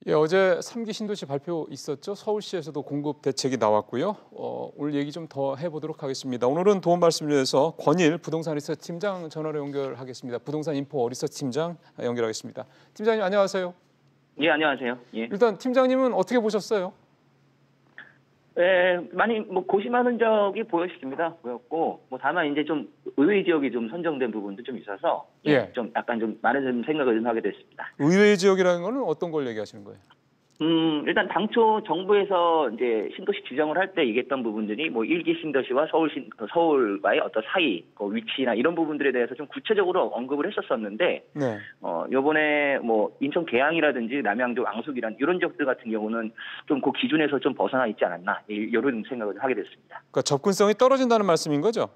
예, 어제 3기 신도시 발표 있었죠. 서울시에서도 공급 대책이 나왔고요. 오늘 얘기 좀 더 해보도록 하겠습니다. 오늘은 도움 말씀을 위해서 권일 부동산 리서치 팀장 전화로 연결하겠습니다. 부동산 인포 리서치 팀장 연결하겠습니다. 팀장님 안녕하세요. 예, 안녕하세요. 예. 일단 팀장님은 어떻게 보셨어요? 예, 많이 고심하는 적이 보였고, 다만 이제 좀 의외 지역이 좀 선정된 부분도 좀 있어서 예. 좀 약간 좀 많은 좀 생각을 좀 하게 됐습니다. 의외의 지역이라는 거는 어떤 걸 얘기하시는 거예요? 일단 당초 정부에서 이제 신도시 지정을 할 때 얘기했던 부분들이 뭐 1기 신도시와 서울과의 어떤 사이, 위치나 이런 부분들에 대해서 좀 구체적으로 언급을 했었었는데, 네. 요번에 뭐 인천 계양이라든지 남양주 왕숙이란 이런 지역들 같은 경우는 좀 그 기준에서 좀 벗어나 있지 않았나, 이런 생각을 하게 됐습니다. 그러니까 접근성이 떨어진다는 말씀인 거죠?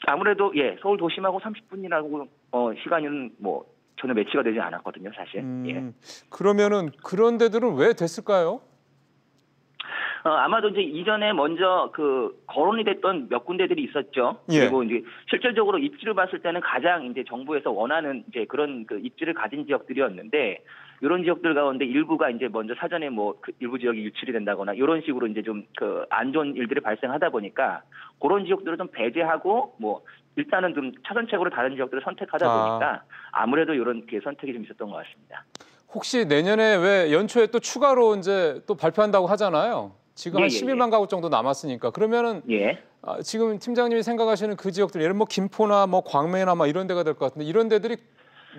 아무래도 예, 서울 도심하고 30분이라고 시간은 뭐 전혀 매치가 되지 않았거든요, 사실. 예. 그러면은 그런 데들은 왜 됐을까요? 아마도 이제 이전에 먼저 거론이 됐던 몇 군데들이 있었죠. 예. 그리고 이제 실질적으로 입지를 봤을 때는 가장 이제 정부에서 원하는 이제 그런 입지를 가진 지역들이었는데, 이런 지역들 가운데 일부가 이제 먼저 사전에 일부 지역이 유출이 된다거나 이런 식으로 이제 좀 안 좋은 일들이 발생하다 보니까 그런 지역들을 좀 배제하고 일단은 좀 차선책으로 다른 지역들을 선택하다 보니까 아무래도 이런 선택이 좀 있었던 것 같습니다. 혹시 내년에 왜 연초에 또 추가로 이제 또 발표한다고 하잖아요. 지금 한 11만 가구 정도 남았으니까. 그러면은 지금 팀장님이 생각하시는 그 지역들, 예를 뭐 김포나 뭐 광명이나 막 이런 데가 될 것 같은데, 이런 데들이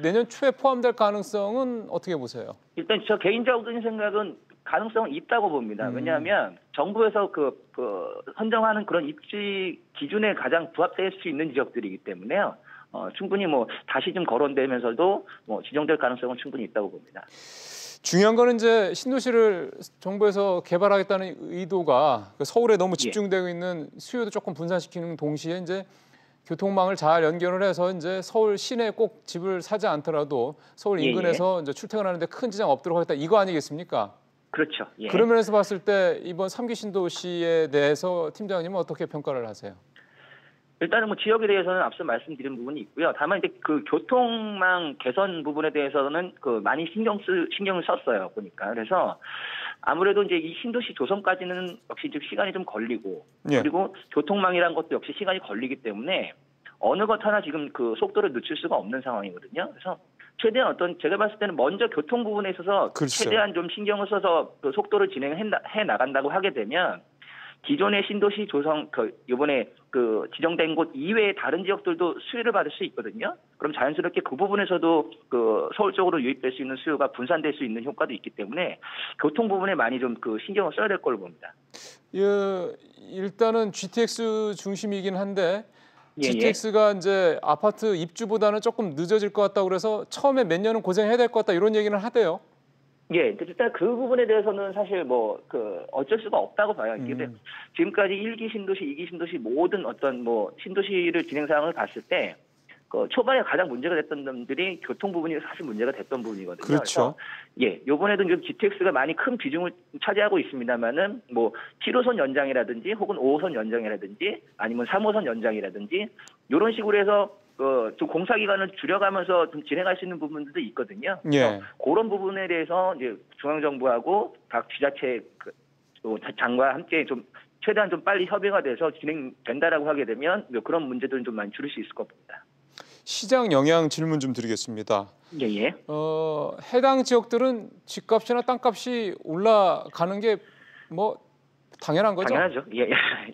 내년 초에 포함될 가능성은 어떻게 보세요? 일단 저 개인적인 생각은 가능성은 있다고 봅니다. 왜냐하면 정부에서 선정하는 그런 입지 기준에 가장 부합될 수 있는 지역들이기 때문에요. 충분히 다시 좀 거론되면서도 지정될 가능성은 충분히 있다고 봅니다. 중요한 거는 이제 신도시를 정부에서 개발하겠다는 의도가 서울에 너무 집중되어 있는 수요도 조금 분산시키는 동시에 이제 교통망을 잘 연결을 해서 이제 서울 시내에 꼭 집을 사지 않더라도 서울 인근에서 이제 출퇴근하는데 큰 지장 없도록 하겠다, 이거 아니겠습니까? 그렇죠. 예. 그런 면에서 봤을 때 이번 3기 신도시에 대해서 팀장님은 어떻게 평가를 하세요? 일단은 지역에 대해서는 앞서 말씀드린 부분이 있고요. 다만 이제 교통망 개선 부분에 대해서는 많이 신경을 썼어요, 보니까. 그래서 아무래도 이제 이 신도시 조성까지는 역시 좀 시간이 좀 걸리고, 그리고 교통망이란 것도 역시 시간이 걸리기 때문에 어느 것 하나 지금 속도를 늦출 수가 없는 상황이거든요. 그래서 최대한 제가 봤을 때는 먼저 교통 부분에 있어서 최대한 좀 신경을 써서 속도를 진행해 나간다고 하게 되면, 기존의 신도시 조성 이번에 지정된 곳 이외의 다른 지역들도 수혜를 받을 수 있거든요. 그럼 자연스럽게 그 부분에서도 서울 쪽으로 유입될 수 있는 수요가 분산될 수 있는 효과도 있기 때문에 교통 부분에 많이 좀 신경을 써야 될 걸로 봅니다. 예, 일단은 GTX 중심이긴 한데 GTX가 이제 아파트 입주보다는 조금 늦어질 것 같다고 그래서 처음에 몇 년은 고생해야 될 것 같다, 이런 얘기는 하대요. 예, 일단 그 부분에 대해서는 사실 어쩔 수가 없다고 봐요. 이게 지금까지 1기 신도시, 2기 신도시 모든 어떤 신도시를 진행 상황을 봤을 때 초반에 가장 문제가 됐던 점들이 교통 부분이 사실 문제가 됐던 부분이거든요. 그렇죠. 그래서 요번에도 좀 GTX가 많이 큰 비중을 차지하고 있습니다만은 7호선 연장이라든지 혹은 5호선 연장이라든지 아니면 3호선 연장이라든지 이런 식으로 해서 좀 공사 기간을 줄여가면서 좀 진행할 수 있는 부분들도 있거든요. 그래서 그런 부분에 대해서 이제 중앙정부하고 각 지자체 장과 함께 좀 최대한 좀 빨리 협의가 돼서 진행된다라고 하게 되면 그런 문제들은 좀 많이 줄일 수 있을 것 같습니다. 시장 영향 질문 좀 드리겠습니다. 예. 해당 지역들은 집값이나 땅값이 올라가는 게 당연한 거죠? 당연하죠.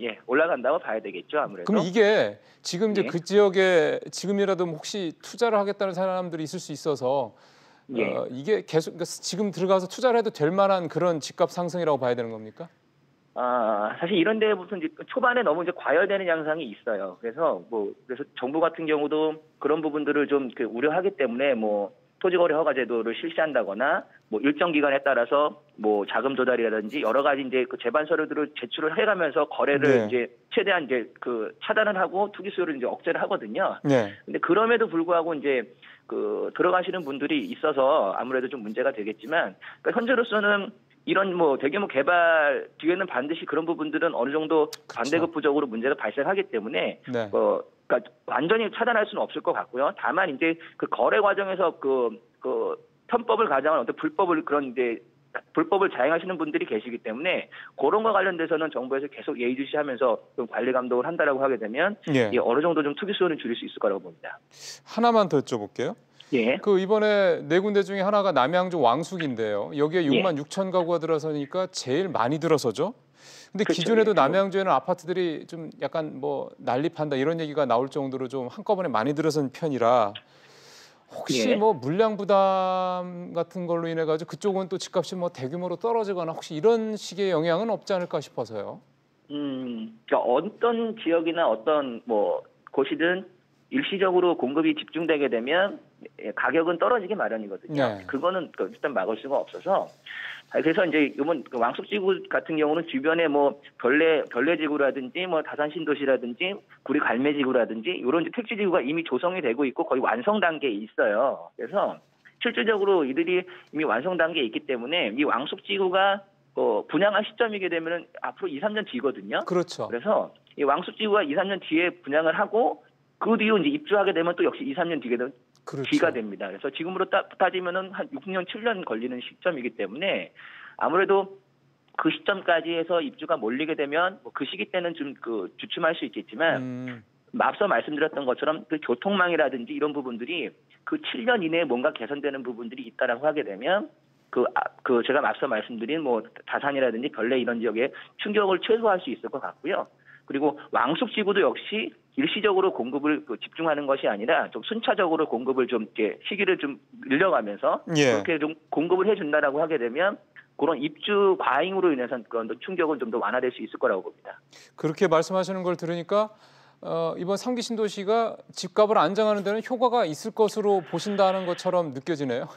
예. 올라간다고 봐야 되겠죠, 아무래도. 그럼 이게 지금 이제 그 지역에 지금이라도 혹시 투자를 하겠다는 사람들이 있을 수 있어서 이게 계속 지금 들어가서 투자를 해도 될 만한 그런 집값 상승이라고 봐야 되는 겁니까? 사실 이런 데부터 이제 초반에 너무 이제 과열되는 양상이 있어요. 그래서 정부 같은 경우도 그런 부분들을 좀 우려하기 때문에 토지거래 허가 제도를 실시한다거나 일정 기간에 따라서 자금 조달이라든지 여러 가지 이제 제반 서류들을 제출을 해가면서 거래를 이제 최대한 이제 차단을 하고 투기 수요를 이제 억제를 하거든요. 근데 그럼에도 불구하고 이제 들어가시는 분들이 있어서 아무래도 좀 문제가 되겠지만, 현재로서는 이런 대규모 개발 뒤에는 반드시 그런 부분들은 어느 정도 반대급부적으로 문제가 발생하기 때문에 그러니까 완전히 차단할 수는 없을 것 같고요. 다만 이제 거래 과정에서 편법을 가장한 어떤 불법을 그런 이제 불법을 자행하시는 분들이 계시기 때문에 그런 거 관련돼서는 정부에서 계속 예의주시하면서 좀 관리 감독을 한다라고 하게 되면 예. 어느 정도 좀 투기 수요는 줄일 수 있을 거라고 봅니다. 하나만 더 여쭤볼게요. 예. 그 이번에 네 군데 중에 하나가 남양주 왕숙인데요. 여기에 6만 6천 가구가 들어서니까 제일 많이 들어서죠. 근데 그렇죠. 기존에도 예. 남양주에는 아파트들이 좀 약간 뭐 난립한다 이런 얘기가 나올 정도로 좀 한꺼번에 많이 들어선 편이라 혹시 예. 뭐 물량 부담 같은 걸로 인해 가지고 그쪽은 또 집값이 뭐 대규모로 떨어지거나 혹시 이런 식의 영향은 없지 않을까 싶어서요. 그러니까 어떤 지역이나 어떤 뭐 곳이든 일시적으로 공급이 집중되게 되면 가격은 떨어지기 마련이거든요. 네. 그거는 일단 막을 수가 없어서. 그래서 이제 이번 왕숙지구 같은 경우는 주변에 뭐 별내지구라든지 뭐 다산신도시라든지 구리 갈매지구라든지 이런 택지지구가 이미 조성이 되고 있고 거의 완성 단계에 있어요. 그래서 실질적으로 이들이 이미 완성 단계에 있기 때문에 이 왕숙지구가 분양할 시점이게 되면은 앞으로 2, 3년 뒤거든요. 그렇죠. 그래서 이 왕숙지구가 2, 3년 뒤에 분양을 하고 그 뒤로 이제 입주하게 되면 또 역시 2, 3년 뒤에는 그렇죠. 뒤가 됩니다. 그래서 지금으로 따지면은 한 6년, 7년 걸리는 시점이기 때문에 아무래도 그 시점까지 해서 입주가 몰리게 되면 그 시기 때는 좀 주춤할 수 있겠지만 앞서 말씀드렸던 것처럼 그 교통망이라든지 이런 부분들이 그 7년 이내에 뭔가 개선되는 부분들이 있다라고 하게 되면 제가 앞서 말씀드린 뭐 다산이라든지 별내 이런 지역에 충격을 최소화할 수 있을 것 같고요. 그리고 왕숙지구도 역시 일시적으로 공급을 집중하는 것이 아니라 좀 순차적으로 공급을 좀 이렇게 시기를 좀 늘려가면서 예. 그렇게 좀 공급을 해준다라고 하게 되면 그런 입주 과잉으로 인해서 그런 충격은 좀 더 완화될 수 있을 거라고 봅니다. 그렇게 말씀하시는 걸 들으니까 이번 3기 신도시가 집값을 안정하는 데는 효과가 있을 것으로 보신다는 것처럼 느껴지네요.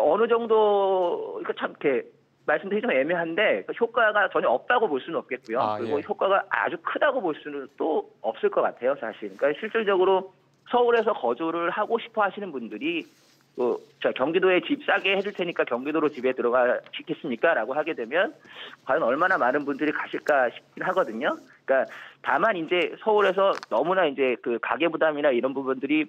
어느 정도 이거 참 이렇게 말씀드리기 좀 애매한데 효과가 전혀 없다고 볼 수는 없겠고요. 그리고 예. 효과가 아주 크다고 볼 수는 또 없을 것 같아요, 사실. 그러니까 실질적으로 서울에서 거주를 하고 싶어 하시는 분들이 경기도에 집 싸게 해줄 테니까 경기도로 집에 들어가시겠습니까? 라고 하게 되면 과연 얼마나 많은 분들이 가실까 싶긴 하거든요. 그러니까 다만 이제 서울에서 너무나 이제 그 가계 부담이나 이런 부분들이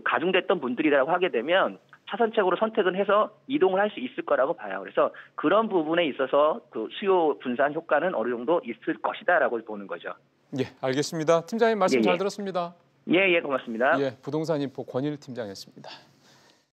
가중됐던 분들이라고 하게 되면 차선책으로 선택은 해서 이동을 할 수 있을 거라고 봐요. 그래서 그런 부분에 있어서 수요 분산 효과는 어느 정도 있을 것이다라고 보는 거죠. 예, 알겠습니다. 팀장님 말씀 예, 예. 잘 들었습니다. 예, 고맙습니다. 예, 부동산 인포 권일 팀장이었습니다.